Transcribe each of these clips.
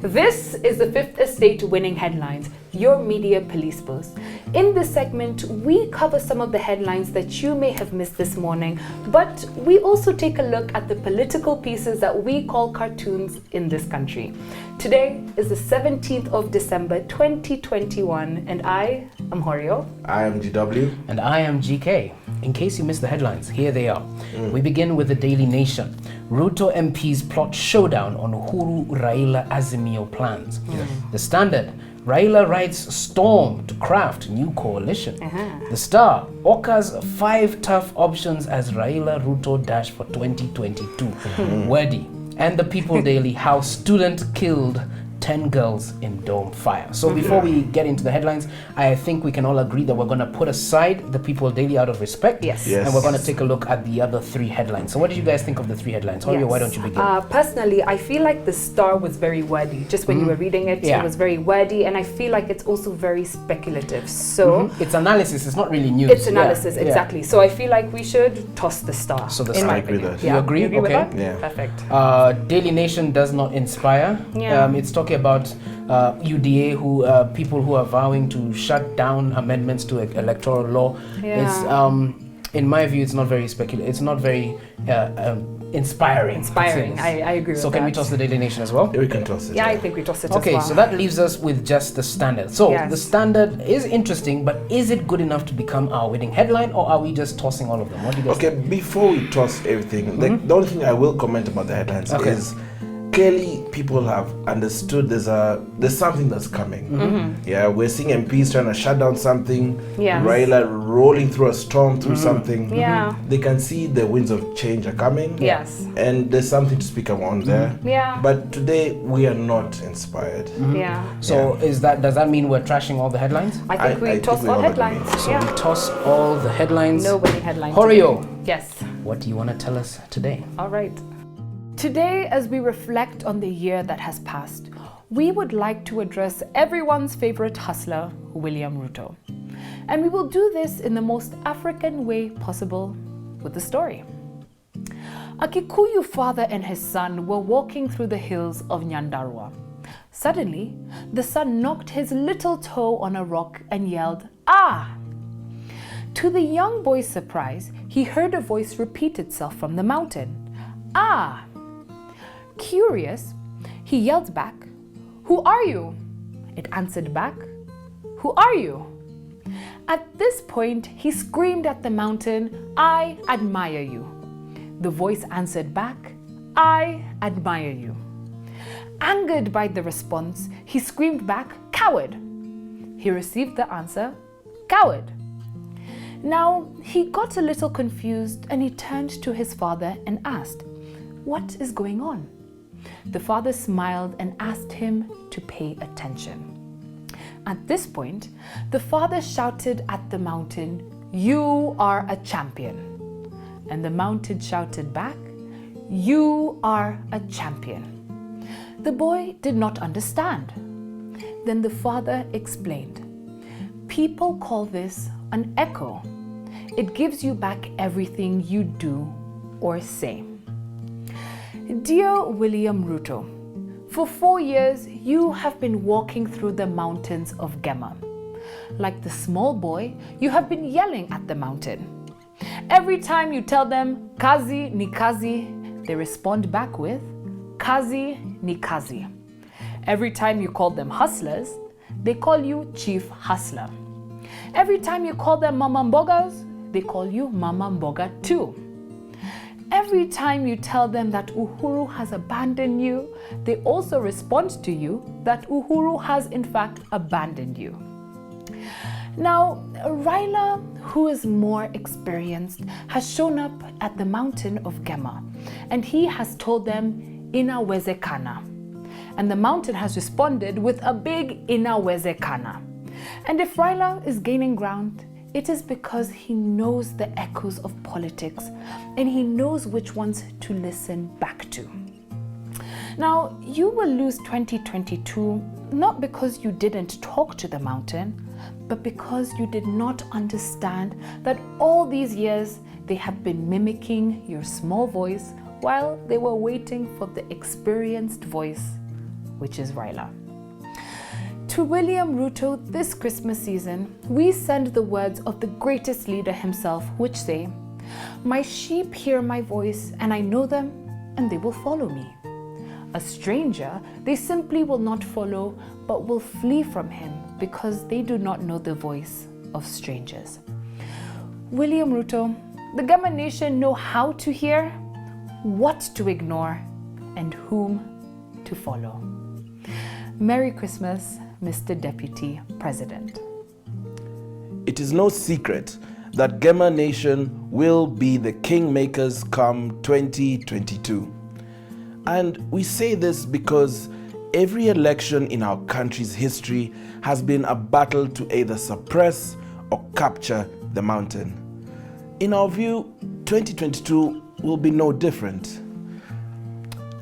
This is the Fifth Estate Winning Headlines, your media police post. In this segment, we cover some of the headlines that you may have missed this morning, but we also take a look at the political pieces that we call cartoons in this country. Today is the 17th of December 2021, and I am Horio. I am GW. And I am GK. In case you missed the headlines, here they are. We begin with the Daily Nation. Ruto MPs plot showdown on Uhuru Raila Azimio plans. The Standard. Raila writes storm to craft new coalition. The Star. Oka's 5 tough options as Raila Ruto dash for 2022. Wordy. And the People Daily. How student killed 10 girls in dome fire. So before we get into the headlines, I think we can all agree that we're going to put aside the People Daily out of respect. Yes. And we're going to take a look at the other 3 headlines. So what did you guys think of the 3 headlines? Horia, why don't you begin? Personally, I feel like the Star was very wordy. Just when you were reading it, it was very wordy, and I feel like it's also very speculative. So it's analysis, it's not really news. It's analysis, exactly. So I feel like we should toss the Star. So the in Star. my opinion. You agree? You agree with that? Yeah. Perfect. Daily Nation does not inspire. It's talking about UDA, people who are vowing to shut down amendments to electoral law. It's in my view, it's not very speculative. It's not very inspiring. I agree with that. So can we toss the Daily Nation as well? Yeah, we can toss it. Yeah, I think we toss it as well. Okay, so that leaves us with just the Standard. So the Standard is interesting, but is it good enough to become our winning headline, or are we just tossing all of them? What do you guys think? Before we toss everything, the only thing I will comment about the headlines is clearly people have understood there's something that's coming. Yeah, we're seeing MPs trying to shut down something. Raila rolling through a storm through something. They can see the winds of change are coming. And there's something to speak about there. But today we are not inspired. So does that mean we're trashing all the headlines? I think we toss all headlines. So we toss all the headlines. No winning headlines. Horio. Yes. What do you want to tell us today? All right. Today, as we reflect on the year that has passed, we would like to address everyone's favorite hustler, William Ruto. And we will do this in the most African way possible with the story. A Kikuyu father and his son were walking through the hills of Nyandarua. Suddenly, the son knocked his little toe on a rock and yelled, "Ah!" To the young boy's surprise, he heard a voice repeat itself from the mountain, "Ah!" Curious, he yelled back, "Who are you?" It answered back, "Who are you?" At this point, he screamed at the mountain, "I admire you." The voice answered back, "I admire you." Angered by the response, he screamed back, "Coward." He received the answer, "Coward." Now, he got a little confused and he turned to his father and asked, "What is going on?" The father smiled and asked him to pay attention. At this point, the father shouted at the mountain, "You are a champion." And the mountain shouted back, "You are a champion." The boy did not understand. Then the father explained, "People call this an echo. It gives you back everything you do or say." Dear William Ruto, for 4 years you have been walking through the mountains of GEMA. Like the small boy, you have been yelling at the mountain. Every time you tell them, "Kazi ni kazi," they respond back with, "Kazi ni kazi." Every time you call them hustlers, they call you Chief Hustler. Every time you call them Mama Mbogas, they call you Mama Mboga too. Every time you tell them that Uhuru has abandoned you, they also respond to you that Uhuru has in fact abandoned you. Now, Raila, who is more experienced, has shown up at the mountain of GEMA, and he has told them, "Inawezekana." And the mountain has responded with a big "Inawezekana." And if Raila is gaining ground, it is because he knows the echoes of politics and he knows which ones to listen back to. Now, you will lose 2022 not because you didn't talk to the mountain, but because you did not understand that all these years they have been mimicking your small voice while they were waiting for the experienced voice which is Raila. To William Ruto this Christmas season, we send the words of the greatest leader himself, which say, "My sheep hear my voice, and I know them, and they will follow me. A stranger they simply will not follow, but will flee from him, because they do not know the voice of strangers." William Ruto, the GEMA nation know how to hear, what to ignore, and whom to follow. Merry Christmas, Mr. Deputy President. It is no secret that GEMA nation will be the kingmakers come 2022. And we say this because every election in our country's history has been a battle to either suppress or capture the mountain. In our view, 2022 will be no different.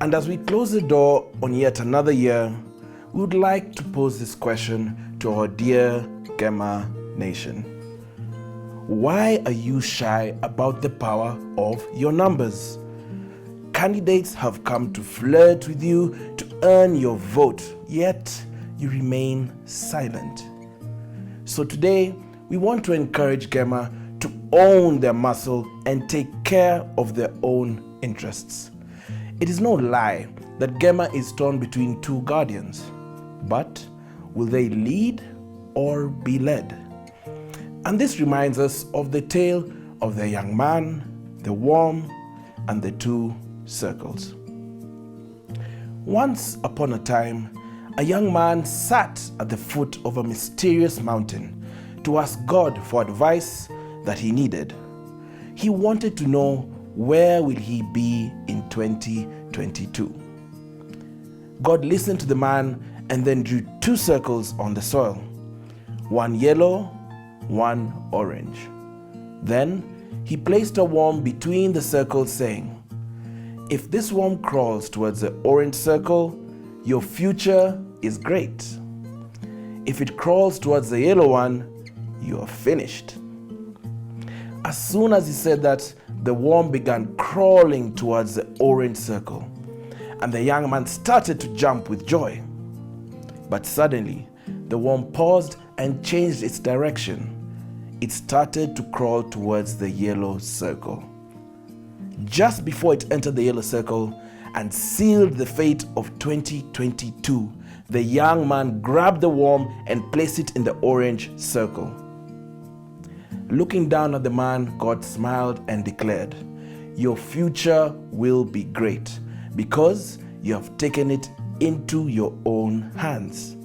And as we close the door on yet another year, we would like to pose this question to our dear GEMA nation. Why are you shy about the power of your numbers? Candidates have come to flirt with you to earn your vote, yet you remain silent. So today, we want to encourage GEMA to own their muscle and take care of their own interests. It is no lie that GEMA is torn between two guardians, but will they lead or be led? And this reminds us of the tale of the young man, the worm, and the two circles. Once upon a time, a young man sat at the foot of a mysterious mountain to ask God for advice that he needed. He wanted to know, where will he be in 2022? God listened to the man and then drew two circles on the soil, one yellow, one orange. Then he placed a worm between the circles, saying, "If this worm crawls towards the orange circle, your future is great. If it crawls towards the yellow one, you are finished." As soon as he said that, the worm began crawling towards the orange circle, and the young man started to jump with joy. But suddenly, the worm paused and changed its direction. It started to crawl towards the yellow circle. Just before it entered the yellow circle and sealed the fate of 2022, the young man grabbed the worm and placed it in the orange circle. Looking down at the man, God smiled and declared, "Your future will be great because you have taken it into your own hands."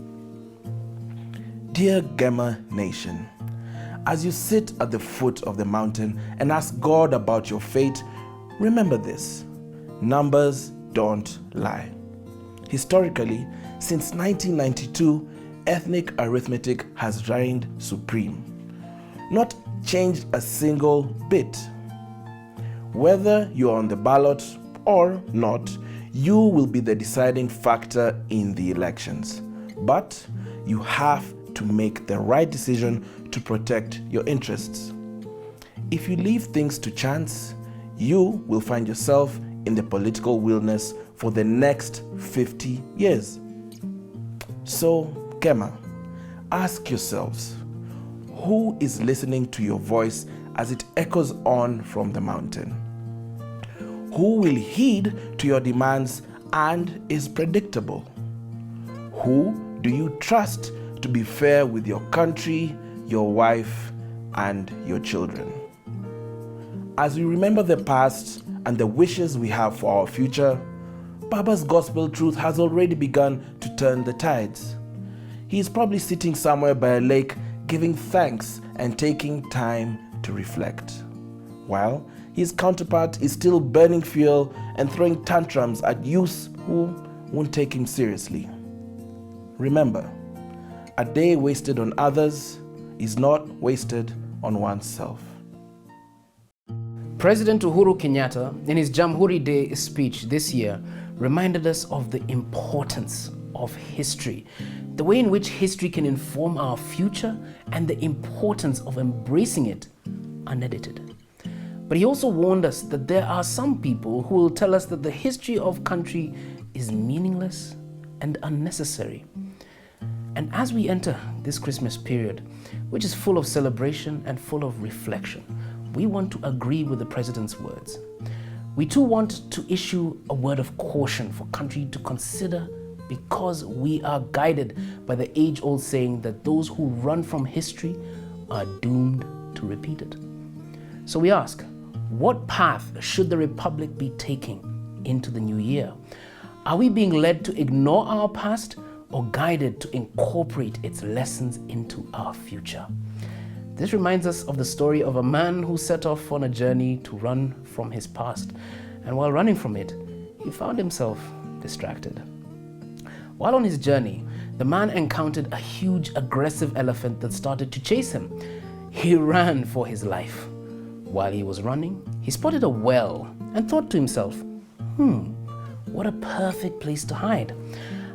Dear GEMA nation, as you sit at the foot of the mountain and ask God about your fate, remember this: numbers don't lie. Historically, since 1992, ethnic arithmetic has reigned supreme, not changed a single bit. Whether you're on the ballot or not, you will be the deciding factor in the elections. But you have to make the right decision to protect your interests. If you leave things to chance, you will find yourself in the political wilderness for the next 50 years. So, GEMA, ask yourselves, who is listening to your voice as it echoes on from the mountain? Who will heed to your demands and is predictable? Who do you trust to be fair with your country, your wife, and your children? As we remember the past and the wishes we have for our future, Baba's gospel truth has already begun to turn the tides. He is probably sitting somewhere by a lake, giving thanks and taking time to reflect, while his counterpart is still burning fuel and throwing tantrums at youths who won't take him seriously. Remember, a day wasted on others is not wasted on oneself. President Uhuru Kenyatta, in his Jamhuri Day speech this year, reminded us of the importance of history, the way in which history can inform our future, and the importance of embracing it unedited. But he also warned us that there are some people who will tell us that the history of country is meaningless and unnecessary. And as we enter this Christmas period, which is full of celebration and full of reflection, we want to agree with the President's words. We too want to issue a word of caution for country to consider, because we are guided by the age-old saying that those who run from history are doomed to repeat it. So we ask, what path should the Republic be taking into the new year? Are we being led to ignore our past or guided to incorporate its lessons into our future? This reminds us of the story of a man who set off on a journey to run from his past. And while running from it, he found himself distracted. While on his journey, the man encountered a huge aggressive elephant that started to chase him. He ran for his life. While he was running, he spotted a well and thought to himself, what a perfect place to hide.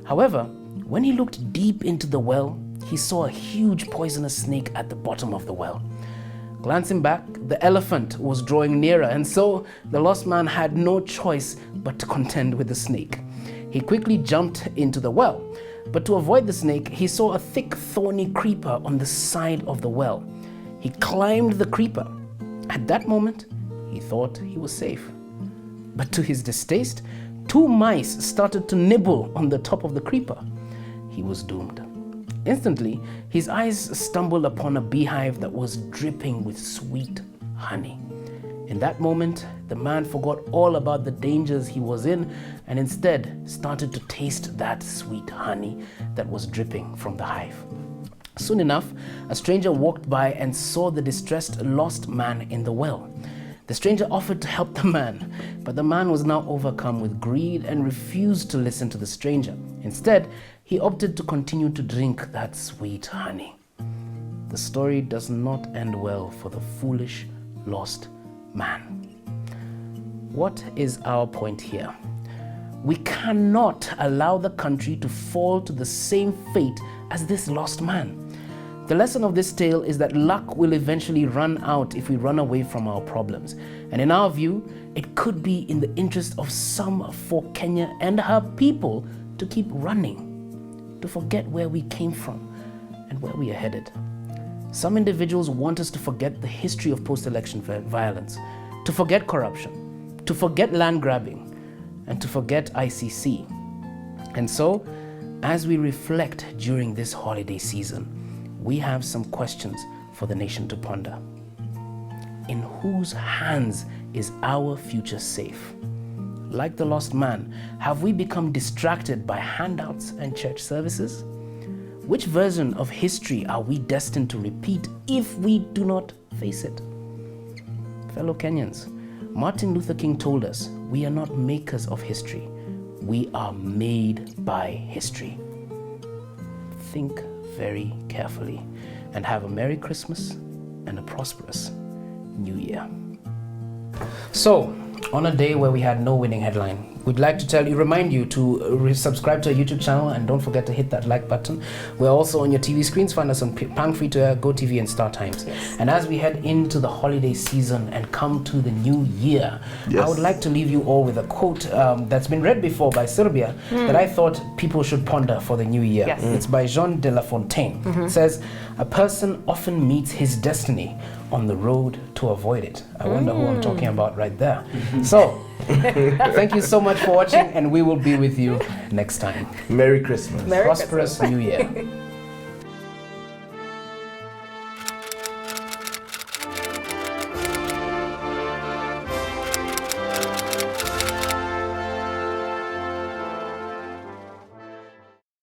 However, when he looked deep into the well, he saw a huge poisonous snake at the bottom of the well. Glancing back, the elephant was drawing nearer, and so the lost man had no choice but to contend with the snake. He quickly jumped into the well, but to avoid the snake, he saw a thick, thorny creeper on the side of the well. He climbed the creeper. At that moment, he thought he was safe. But to his distaste, 2 mice started to nibble on the top of the creeper. He was doomed. Instantly, his eyes stumbled upon a beehive that was dripping with sweet honey. In that moment, the man forgot all about the dangers he was in and instead started to taste that sweet honey that was dripping from the hive. Soon enough, a stranger walked by and saw the distressed lost man in the well. The stranger offered to help the man, but the man was now overcome with greed and refused to listen to the stranger. Instead, he opted to continue to drink that sweet honey. The story does not end well for the foolish, lost man. What is our point here? We cannot allow the country to fall to the same fate as this lost man. The lesson of this tale is that luck will eventually run out if we run away from our problems. And in our view, it could be in the interest of some for Kenya and her people to keep running, to forget where we came from and where we are headed. Some individuals want us to forget the history of post-election violence, to forget corruption, to forget land grabbing, and to forget ICC. And so, as we reflect during this holiday season, we have some questions for the nation to ponder. In whose hands is our future safe? Like the lost man, have we become distracted by handouts and church services? Which version of history are we destined to repeat if we do not face it? Fellow Kenyans, Martin Luther King told us, we are not makers of history, we are made by history. Think very carefully and have a Merry Christmas and a prosperous New Year. So, on a day where we had no winning headline, we'd like to remind you to subscribe to our YouTube channel and don't forget to hit that like button. We're also on your TV screens. Find us on Pang Free to Air, GoTV and Star Times. Yes. And as we head into the holiday season and come to the new year, I would like to leave you all with a quote that's been read before by Sylvia that I thought people should ponder for the new year. Yes. It's by Jean de La Fontaine. It says, "A person often meets his destiny on the road to avoid it." I wonder who I'm talking about right there. So, thank you so much for watching, and we will be with you next time. Merry Christmas. Prosperous New Year.